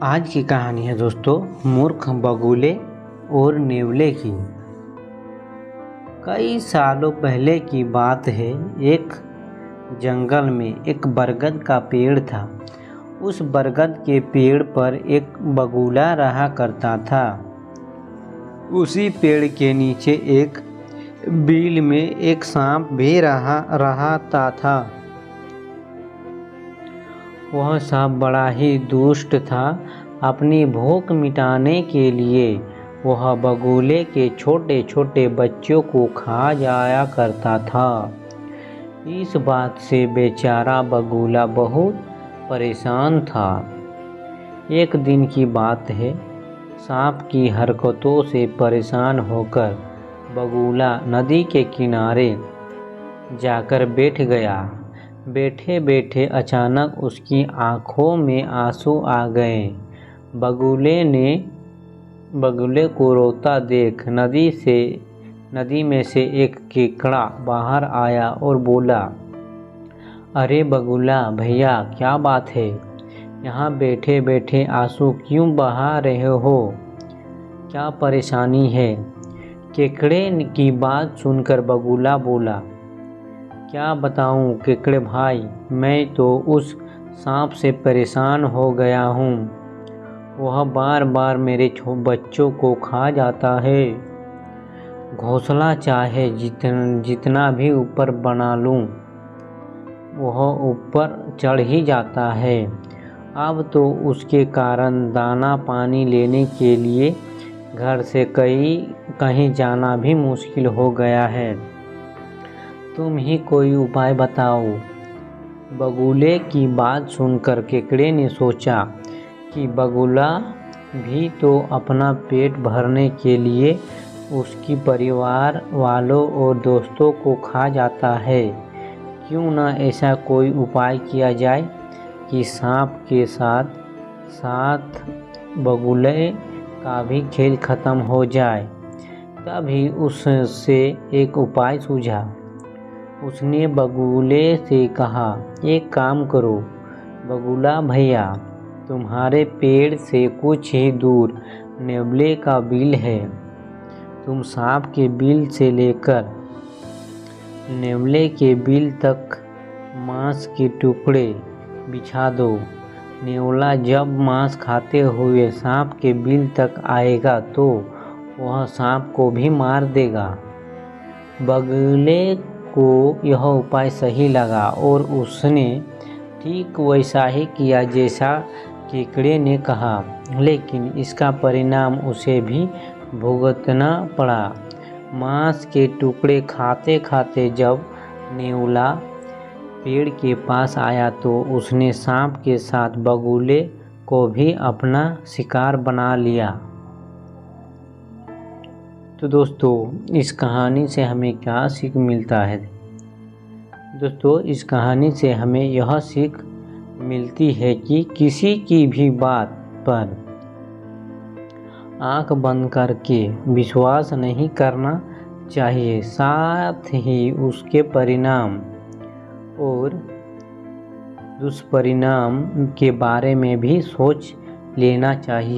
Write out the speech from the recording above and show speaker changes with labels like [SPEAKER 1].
[SPEAKER 1] आज की कहानी है दोस्तों मूर्ख बगुले और नेवले की। कई सालों पहले की बात है। एक जंगल में एक बरगद का पेड़ था। उस बरगद के पेड़ पर एक बगुला रहा करता था। उसी पेड़ के नीचे एक बिल में एक सांप भी रहता था। वह सांप बड़ा ही दुष्ट था। अपनी भूख मिटाने के लिए वह बगुले के छोटे छोटे बच्चों को खा जाया करता था। इस बात से बेचारा बगुला बहुत परेशान था। एक दिन की बात है। सांप की हरकतों से परेशान होकर बगुला नदी के किनारे जाकर बैठ गया। बैठे बैठे अचानक उसकी आंखों में आंसू आ गए। बगुले को रोता देख नदी में से एक केकड़ा बाहर आया और बोला, अरे बगुला भैया, क्या बात है? यहाँ बैठे बैठे आंसू क्यों बहा रहे हो? क्या परेशानी है? केकड़े की बात सुनकर बगुला बोला, क्या बताऊं केकड़े भाई, मैं तो उस सांप से परेशान हो गया हूँ। वह बार बार मेरे बच्चों को खा जाता है। घोंसला चाहे जितना भी ऊपर बना लूं, वह ऊपर चढ़ ही जाता है। अब तो उसके कारण दाना पानी लेने के लिए घर से कहीं जाना भी मुश्किल हो गया है। तुम ही कोई उपाय बताओ। बगुले की बात सुनकर केकड़े ने सोचा कि बगुला भी तो अपना पेट भरने के लिए उसकी परिवार वालों और दोस्तों को खा जाता है। क्यों ना ऐसा कोई उपाय किया जाए कि सांप के साथ साथ बगुले का भी खेल खत्म हो जाए। तभी उससे एक उपाय सूझा। उसने बगुले से कहा, एक काम करो बगुला भैया, तुम्हारे पेड़ से कुछ ही दूर नेवले का बिल है। तुम सांप के बिल से लेकर नेवले के बिल तक मांस के टुकड़े बिछा दो। नेवला जब मांस खाते हुए सांप के बिल तक आएगा तो वह सांप को भी मार देगा। बगुले को यह उपाय सही लगा और उसने ठीक वैसा ही किया जैसा केकड़े ने कहा, लेकिन इसका परिणाम उसे भी भुगतना पड़ा। मांस के टुकड़े खाते खाते जब नेवला पेड़ के पास आया तो उसने सांप के साथ बगुले को भी अपना शिकार बना लिया। तो दोस्तों, इस कहानी से हमें क्या सीख मिलता है? दोस्तों, इस कहानी से हमें यह सीख मिलती है कि किसी की भी बात पर आंख बंद करके विश्वास नहीं करना चाहिए। साथ ही उसके परिणाम और दुष्परिणाम के बारे में भी सोच लेना चाहिए।